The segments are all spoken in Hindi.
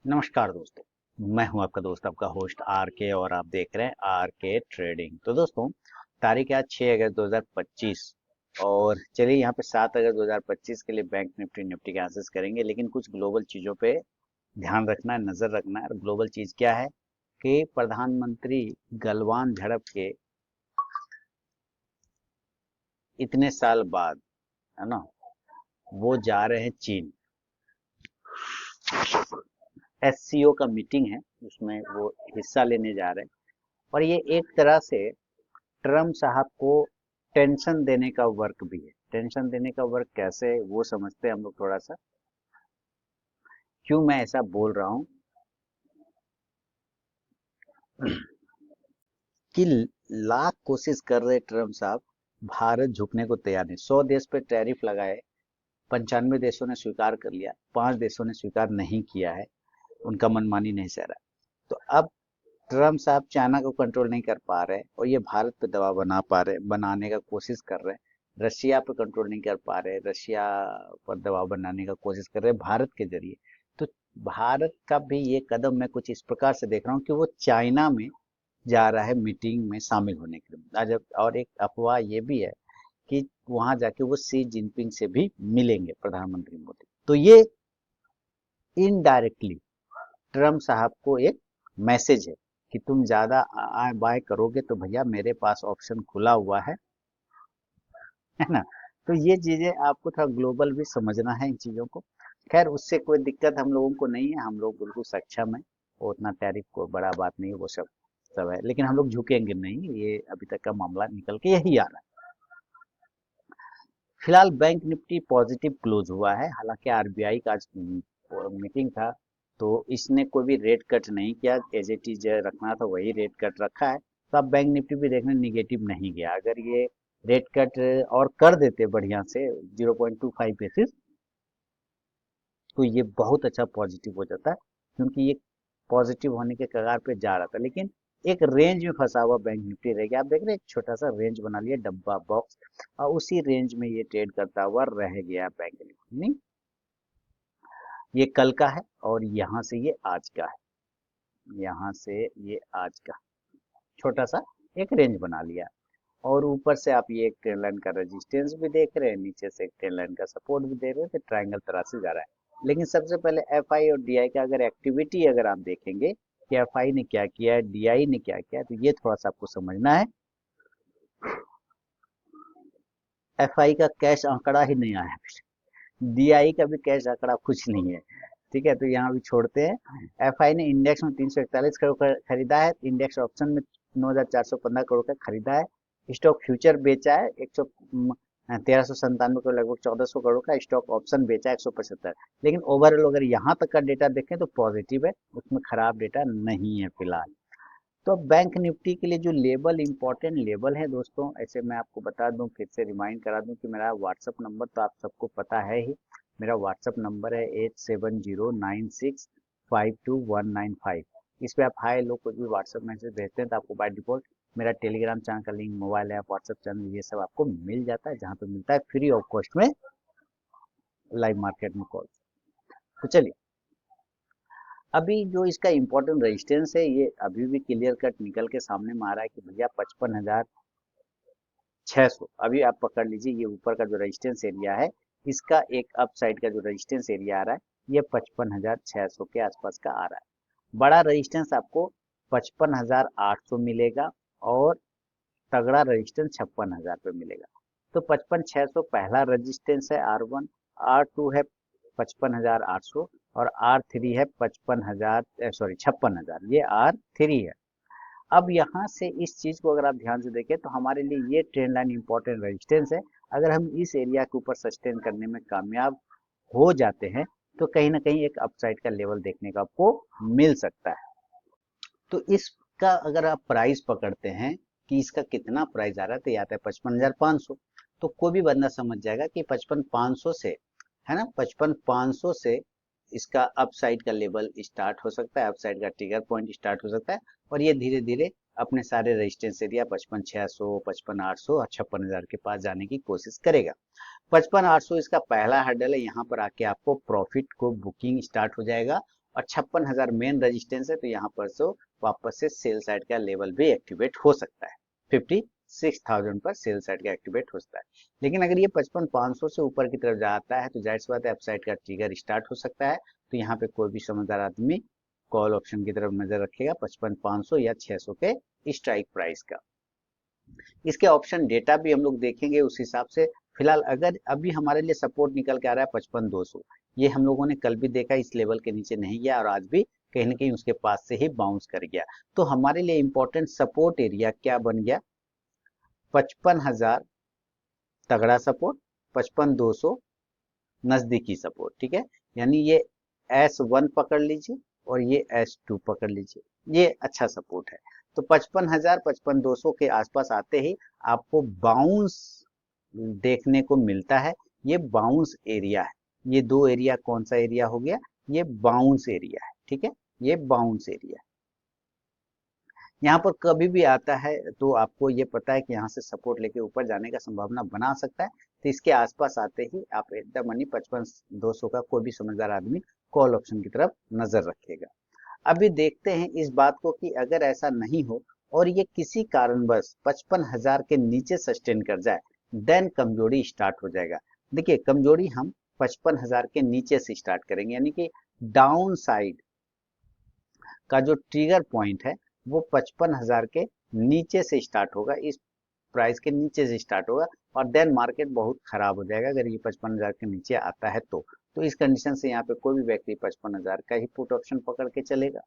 नमस्कार दोस्तों। मैं हूं आपका दोस्त, आपका होस्ट आर के, और आप देख रहे हैं आर के ट्रेडिंग। तो दोस्तों, तारीख है आज 6 अगस्त 2025, और चलिए यहाँ पे 7 अगस्त 2025 के लिए बैंक निफ्टी के आंसर्स करेंगे। लेकिन कुछ ग्लोबल चीज़ों पे ध्यान रखना है, नज़र रखना है। और ग्लोबल चीज़ क्या है कि प्रधानमंत्री गलवान झड़प के इतने साल बाद, है ना, वो जा रहे हैं चीन। एससीओ का मीटिंग है, उसमें वो हिस्सा लेने जा रहे हैं। और ये एक तरह से ट्रम्प साहब को टेंशन देने का वर्क भी है। टेंशन देने का वर्क कैसे है, वो समझते हैं हम लोग थोड़ा सा। क्यों मैं ऐसा बोल रहा हूँ कि लाख कोशिश कर रहे ट्रम्प साहब, भारत झुकने को तैयार नहीं। 100 देश पे टैरिफ लगाए, 95 देशों ने स्वीकार कर लिया, 5 देशों ने स्वीकार नहीं किया है, उनका मनमानी नहीं सह रहा। तो अब ट्रम्प साहब चाइना को कंट्रोल नहीं कर पा रहे, और ये भारत पे दबाव बनाने का कोशिश कर रहे हैं। रशिया पे कंट्रोल नहीं कर पा रहे, रशिया पर दबाव बनाने का कोशिश कर रहे हैं भारत के जरिए। तो भारत का भी ये कदम मैं कुछ इस प्रकार से देख रहा हूँ कि वो चाइना में जा रहा है मीटिंग में शामिल होने के लिए। आज और एक अफवाह ये भी है कि वहां जाके वो शी जिनपिंग से भी मिलेंगे, प्रधानमंत्री मोदी। तो ये इनडायरेक्टली ट्रम्प साहब को एक मैसेज है कि तुम ज्यादा आय बाय करोगे तो भैया मेरे पास ऑप्शन खुला हुआ है ना। तो ये चीजें आपको थोड़ा ग्लोबल भी समझना है इन चीजों को। खैर, उससे कोई दिक्कत हम लोगों को नहीं है, हम लोग बिल्कुल सक्षम है। वो उतना टैरिफ को बड़ा बात नहीं है, वो सब सब है। लेकिन हम लोग झुकेंगे नहीं, ये अभी तक का मामला निकल के यही आ रहा है। फिलहाल बैंक निफ्टी पॉजिटिव क्लोज हुआ है। हालांकि आरबीआई का आज मीटिंग था, तो इसने कोई भी रेट कट नहीं किया। एज इट इज रखना था वही रेट कट रखा है। तो अब बैंक निफ्टी भी देखने निगेटिव नहीं गया। अगर ये रेट कट और कर देते बढ़िया से 0.25 बेसिस, तो ये बहुत अच्छा पॉजिटिव हो जाता है, क्योंकि ये पॉजिटिव होने के कगार पे जा रहा था। लेकिन एक रेंज में फंसा हुआ बैंक निफ्टी रह गया। आप देख रहे हैं, एक छोटा सा रेंज बना लिया, डब्बा बॉक्स, और उसी रेंज में ये ट्रेड करता हुआ रह गया बैंक निफ्टी। नहीं, ये कल का है, और यहाँ से ये आज का है। यहाँ से ये आज का छोटा सा एक रेंज बना लिया। और ऊपर से आप ये एक ट्रेन लाइन का रेजिस्टेंस भी देख रहे हैं, नीचे से एक ट्रेन लाइन का सपोर्ट भी देख रहे हैं, तो ट्रायंगल तरह से जा रहा है। लेकिन सबसे पहले एफ आई और डी आई का अगर एक्टिविटी अगर आप देखेंगे कि एफ आई ने क्या किया है, डी आई ने क्या किया है, तो ये थोड़ा सा आपको समझना है। एफ आई का कैश आंकड़ा ही नहीं आया, डी आई का भी कैश आंकड़ा कुछ नहीं है। ठीक है, तो यहाँ भी छोड़ते हैं। एफ आई ने इंडेक्स में 341 करोड़ का खरीदा है, इंडेक्स ऑप्शन में 9415 करोड़ का खरीदा है। स्टॉक फ्यूचर बेचा है 1397 करोड़, लगभग 1400 करोड़ का। स्टॉक ऑप्शन बेचा है 175। लेकिन ओवरऑल अगर यहाँ तक का डेटा देखें तो पॉजिटिव है, उसमें खराब डेटा नहीं है फिलहाल। तो बैंक निफ्टी के लिए जो लेवल, इंपॉर्टेंट लेवल है दोस्तों, ऐसे मैं आपको बता दूं, फिर से रिमाइंड करा दूं कि मेरा व्हाट्सअप नंबर तो आप सबको पता है ही। मेरा व्हाट्सअप नंबर है 8709652195। इस पे आप हाय लोग कुछ भी व्हाट्सअप मैसेज भेजते हैं तो आपको बाय डिफॉल्ट मेरा टेलीग्राम चैनल का link, mobile app, WhatsApp channel, ये सब आपको मिल जाता है, जहाँ पे मिलता है फ्री ऑफ कॉस्ट में लाइव मार्केट में कॉल। तो चलिए, अभी जो इसका इंपॉर्टेंट रेजिस्टेंस है, ये अभी भी क्लियर कट निकल के सामने में आ रहा है कि भैया 55,600 अभी आप पकड़ लीजिए। ये ऊपर का जो रेजिस्टेंस एरिया है, इसका एक अप साइड का जो रेजिस्टेंस एरिया आ रहा है, ये 55,600 के आसपास का आ रहा है। बड़ा रेजिस्टेंस आपको 55,800 मिलेगा, और तगड़ा रेजिस्टेंस 56,000 पे मिलेगा। तो 55,600 पहला रेजिस्टेंस है R1, R2 है 55,800, और R3 है 55,000, सॉरी 56,000, ये R3 है। अब यहाँ से इस चीज को अगर आप ध्यान से देखें तो हमारे लिए ये ट्रेंड लाइन इंपॉर्टेंट रेजिस्टेंस है। अगर हम इस एरिया के ऊपर सस्टेन करने में कामयाब हो जाते हैं, तो कहीं ना कहीं एक अपसाइड का लेवल देखने का आपको मिल सकता है। तो इसका अगर आप प्राइस पकड़ते हैं कि इसका कितना प्राइस आ रहा है, तो ये आता है 55,500। तो कोई भी बंदा समझ जाएगा कि 55,500 से, है ना, 55,500 से इसका अपसाइड का लेवल स्टार्ट हो सकता है, अपसाइड का ट्रिगर पॉइंट स्टार्ट हो सकता है। और ये धीरे धीरे अपने सारे रेजिस्टेंस एरिया 55,600, 55,800 और 56,000 के पास जाने की कोशिश करेगा। 55,800 इसका पहला हर्डल है, यहाँ पर आके आपको प्रॉफिट को बुकिंग स्टार्ट हो जाएगा। और 56,000 मेन रेजिस्टेंस है, तो यहाँ पर से वापस से सेल साइड का लेवल भी एक्टिवेट हो सकता है। 56,000 पर सेल साइड का एक्टिवेट हो सकता है। लेकिन अगर ये 55,500 से ऊपर की तरफ जाता है तो जाहिर सी बात है अपसाइड का ट्रिगर स्टार्ट हो सकता है। तो यहाँ पे कोई भी समझदार आदमी कॉल ऑप्शन की तरफ नजर रखेगा 55,500 या 600 के स्ट्राइक प्राइस का। इसके ऑप्शन डेटा भी हम लोग देखेंगे उस हिसाब से। फिलहाल अगर अभी हमारे लिए सपोर्ट निकल के आ रहा है 55,200, ये हम लोगों ने कल भी देखा, इस लेवल के नीचे नहीं गया और आज भी कहीं ना कहीं उसके पास से ही बाउंस कर गया। तो हमारे लिए इंपॉर्टेंट सपोर्ट एरिया क्या बन गया? 55,000 तगड़ा सपोर्ट, 55,200 नजदीकी सपोर्ट। ठीक है, यानी ये S1 पकड़ लीजिए और ये S2 पकड़ लीजिए, ये अच्छा सपोर्ट है। तो 55,000 55,200 के आसपास आते ही आपको बाउंस देखने को मिलता है। ये बाउंस एरिया है। ये दो एरिया कौन सा एरिया हो गया? ये बाउंस एरिया है। ठीक है, ये बाउंस एरिया है। यहाँ पर कभी भी आता है तो आपको ये पता है कि यहाँ से सपोर्ट लेके ऊपर जाने का संभावना बना सकता है। तो इसके आसपास आते ही आप एट द मनी 55,200 का कोई भी समझदार आदमी कॉल ऑप्शन की तरफ नजर रखेगा। अभी देखते हैं इस बात को कि अगर ऐसा नहीं हो और ये किसी कारणवश 55,000 के नीचे सस्टेन कर जाए, देन कमजोरी स्टार्ट हो जाएगा। देखिए कमजोरी हम 55,000 के नीचे से स्टार्ट करेंगे, यानी कि डाउन साइड का जो ट्रिगर पॉइंट है वो 55,000 के नीचे से स्टार्ट होगा, इस प्राइस के नीचे से स्टार्ट होगा और देन मार्केट बहुत खराब हो जाएगा अगर ये 55,000 के नीचे आता है तो इस कंडीशन से यहाँ पे कोई भी व्यक्ति 55,000 का ही पुट ऑप्शन पकड़ के चलेगा,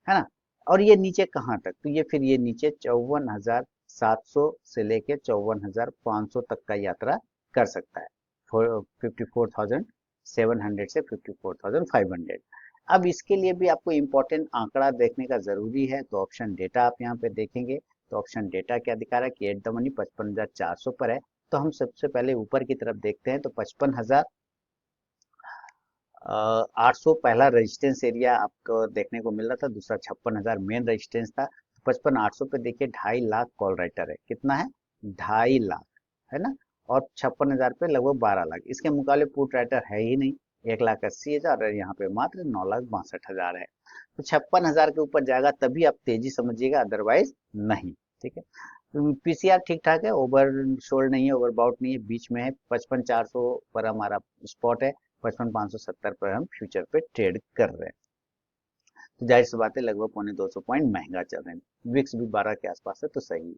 है ना। और ये नीचे कहाँ तक? तो ये फिर ये नीचे 54,700 से लेके 54,500 तक का यात्रा कर सकता है। 54,700 से 54,500। अब इसके लिए भी आपको इम्पोर्टेंट आंकड़ा देखने का जरूरी है, तो ऑप्शन डेटा आप यहाँ पे देखेंगे तो ऑप्शन डेटा क्या दिखा रहा है कि एट द मनी 55,400 पर है। तो हम सबसे पहले ऊपर की तरफ देखते हैं तो 55,800 पहला रेजिस्टेंस एरिया आपको देखने को मिल रहा था, दूसरा 56,000 मेन रेजिस्टेंस था। 55,800 पे देखिए 2.5 लाख कॉल राइटर है। कितना है? 2.5 लाख, है ना। और 56,000 पे लगभग 12 लाख। इसके मुकाबले पुट राइटर है ही नहीं, 1,80,000 और यहाँ पे मात्र 9,62,000 है। तो 56,000 के ऊपर जाएगा तभी आप तेजी समझिएगा, अदरवाइज नहीं। ठीक है, तो पीसीआर ठीक ठाक है, ओवर सोल्ड नहीं है, ओवरबाउट नहीं है, बीच में है। 55,400 पर हमारा स्पॉट है, 55,570 पर हम फ्यूचर पे ट्रेड कर रहे हैं। तो जाहिर सी बात है लगभग 250 पॉइंट महंगा चल रहे हैं। विक्स भी 12 के आसपास है, तो सही है।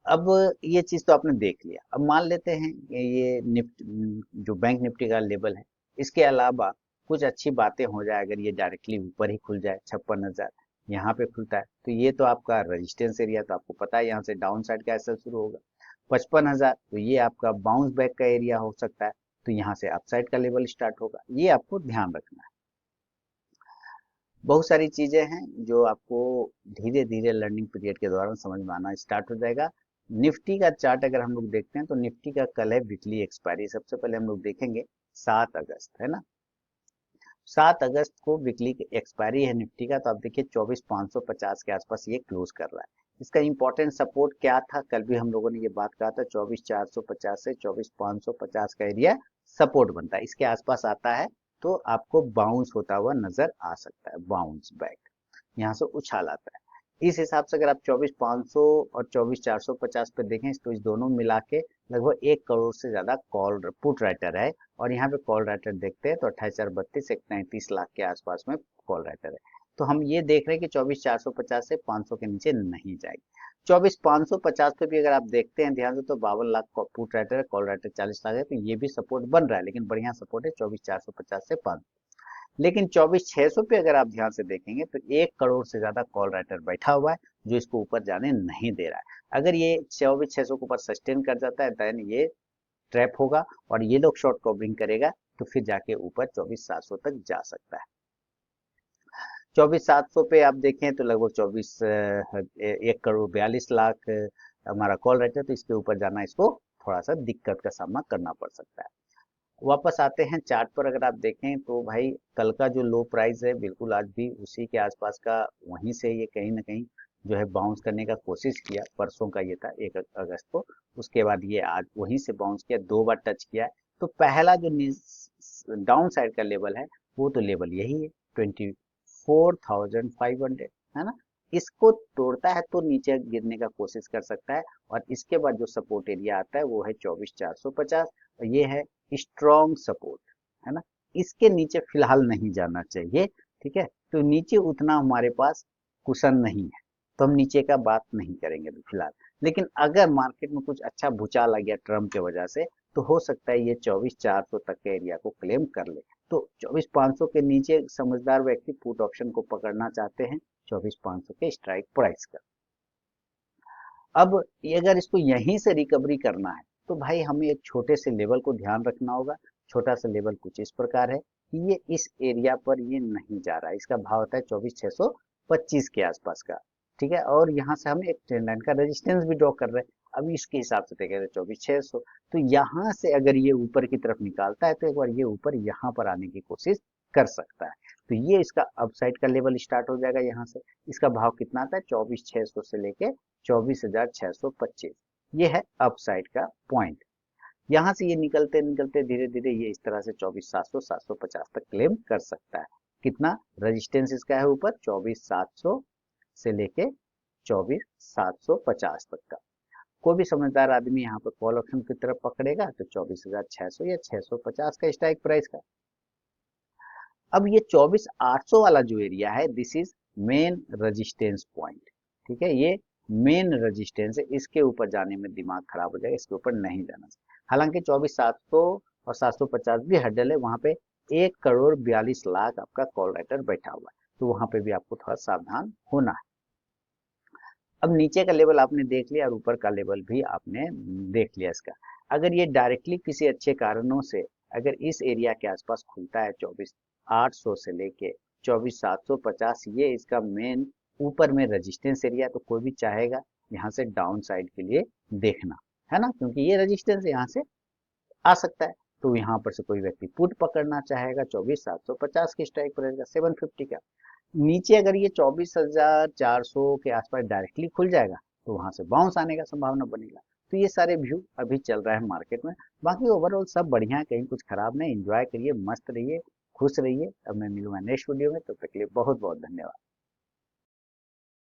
अब ये चीज तो आपने देख लिया। अब मान लेते हैं ये निफ्टी जो बैंक निफ्टी का लेवल है, इसके अलावा कुछ अच्छी बातें हो जाए, अगर ये डायरेक्टली ऊपर ही खुल जाए 56,000 यहाँ पे खुलता है तो ये तो आपका रेजिस्टेंस एरिया, तो आपको पता है यहाँ से डाउन साइड का ऐसा शुरू होगा। 55,000 तो ये आपका बाउंस बैक का एरिया हो सकता है, तो यहाँ से अपसाइड का लेवल स्टार्ट होगा, ये आपको ध्यान रखना है। बहुत सारी चीजें हैं जो आपको धीरे धीरे लर्निंग पीरियड के दौरान समझ में आना स्टार्ट हो जाएगा। निफ्टी का चार्ट अगर हम लोग देखते हैं तो निफ्टी का कल है वीकली एक्सपायरी। सबसे पहले हम लोग देखेंगे 7 अगस्त, है ना। 7 अगस्त को वीकली एक्सपायरी है निफ्टी का, तो आप देखिए 24,550 के आसपास ये क्लोज कर रहा है। इसका इंपॉर्टेंट सपोर्ट क्या था? कल भी हम लोगों ने ये बात कहा था, 24,450 से 24,550 का एरिया सपोर्ट बनता है। इसके आसपास आता है तो आपको बाउंस होता हुआ नजर आ सकता है, बाउंस बैक, यहाँ से उछाल आता है। इस हिसाब से अगर आप 24,500 और 24,450 पे देखें तो इस दोनों मिला के लगभग 1 करोड़ से ज्यादा कॉल पुट राइटर है। और यहाँ पे कॉल राइटर देखते हैं तो 28,032 139 लाख के आसपास में कॉल राइटर है। तो हम ये देख रहे हैं कि 24,450 से 500 के नीचे नहीं जाएगी। 24,550 पे भी अगर आप देखते हैं ध्यान से तो 52 लाख पुट राइटर है, कॉल राइटर 40 लाख है, तो ये भी सपोर्ट बन रहा है, लेकिन बढ़िया सपोर्ट है 24,450 से 500। लेकिन 24,600 पे अगर आप ध्यान से देखेंगे तो 1 करोड़ से ज्यादा कॉल राइटर बैठा हुआ है जो इसको ऊपर जाने नहीं दे रहा है। अगर ये 24,600 के ऊपर सस्टेन कर जाता है देन ये ट्रैप होगा और ये लोग शॉर्ट कवरिंग करेगा तो फिर जाके ऊपर 24,700 तक जा सकता है। 24,700 पे आप देखें तो लगभग 1,42,00,000 हमारा कॉल राइटर, तो इसके ऊपर जाना इसको थोड़ा सा दिक्कत का सामना करना पड़ सकता है। वापस आते हैं चार्ट पर, अगर आप देखें तो भाई कल का जो लो प्राइस है बिल्कुल आज भी उसी के आसपास का, वहीं से ये कहीं ना कहीं जो है बाउंस करने का कोशिश किया। परसों का ये था 1 अगस्त को, उसके बाद ये आज वहीं से बाउंस किया, 2 बार टच किया। तो पहला जो डाउन साइड का लेवल है वो तो लेवल यही है, 24,500, है ना। इसको तोड़ता है तो नीचे गिरने का कोशिश कर सकता है, और इसके बाद जो सपोर्ट एरिया आता है वो है 24,450, और ये है स्ट्रॉन्ग सपोर्ट, है ना। इसके नीचे फिलहाल नहीं जाना चाहिए, ठीक है। तो नीचे उतना हमारे पास कुशन नहीं है, तो हम नीचे का बात नहीं करेंगे अभी फिलहाल। लेकिन अगर मार्केट में कुछ अच्छा भूचाल आ गया ट्रम्प के वजह से, तो हो सकता है ये 24,400 तक के एरिया को क्लेम कर ले। तो 24,500 के नीचे समझदार व्यक्ति पुट ऑप्शन को पकड़ना चाहते हैं 24,500 के स्ट्राइक प्राइस का। अब ये अगर इसको यहीं से रिकवरी करना है, तो भाई हमें एक छोटे से लेवल को ध्यान रखना होगा। छोटा सा लेवल कुछ इस प्रकार है कि ये इस एरिया पर ये नहीं जा रहा है, इसका भाव होता है 24,625 के आसपास का, ठीक है। और यहाँ से हम एक ट्रेंड लाइन का रेजिस्टेंस भी ड्रॉ कर रहे हैं, अब इसके हिसाब से देखें तो 24,600। तो यहाँ से अगर ये ऊपर की तरफ निकालता है तो एक बार ये ऊपर यहाँ पर आने की कोशिश कर सकता है। तो ये इसका अपसाइड का लेवल स्टार्ट हो जाएगा यहाँ से। इसका भाव कितना आता है 24,600 से लेके 24,625, ये है अपसाइड का पॉइंट। यहाँ से ये निकलते निकलते धीरे धीरे ये इस तरह से 24,700 750 तक क्लेम कर सकता है। कितना रेजिस्टेंस इसका है ऊपर 24,700 से लेके 24,750 तक का। कोई भी समझदार आदमी यहाँ पर कॉल ऑप्शन की तरफ पकड़ेगा तो 24,600 या 650 का स्ट्राइक प्राइस का। अब ये 24,800 वाला जो एरिया है, this is main resistance point, ठीक है। ये मेन रेजिस्टेंस है, इसके ऊपर जाने में दिमाग खराब हो जाएगा, इसके ऊपर नहीं जाना चाहिए। हालांकि 24,700 और 750 भी हर्डल है, वहां पे 1,42,00,000 आपका कॉल राइटर बैठा हुआ है, तो वहां पे भी आपको थोड़ा सावधान होना है। अब नीचे का लेवल आपने देख लिया और ऊपर का लेवल भी आपने देख लिया इसका। अगर ये डायरेक्टली किसी अच्छे कारणों से अगर इस एरिया के आसपास खुलता है 24,800 से लेके 24,750, ये इसका मेन ऊपर में रेजिस्टेंस एरिया, तो कोई भी चाहेगा यहाँ से डाउन साइड के लिए देखना, है ना, क्योंकि ये रेजिस्टेंस यहाँ से आ सकता है। तो यहाँ पर से कोई व्यक्ति पुट पकड़ना चाहेगा 24,750 की स्ट्राइक प्राइस का 750 का। नीचे अगर ये 24,400 के आसपास डायरेक्टली खुल जाएगा तो वहां से बाउंस आने का संभावना बनेगा। तो ये सारे व्यू अभी चल रहा है मार्केट में। बाकी ओवरऑल सब बढ़िया है, कहीं कुछ खराब नहीं। एंजॉय करिए, मस्त रहिए, खुश रहिए। अब मैं मिलूंगा नेक्स्ट वीडियो में, तब तक के लिए बहुत बहुत धन्यवाद।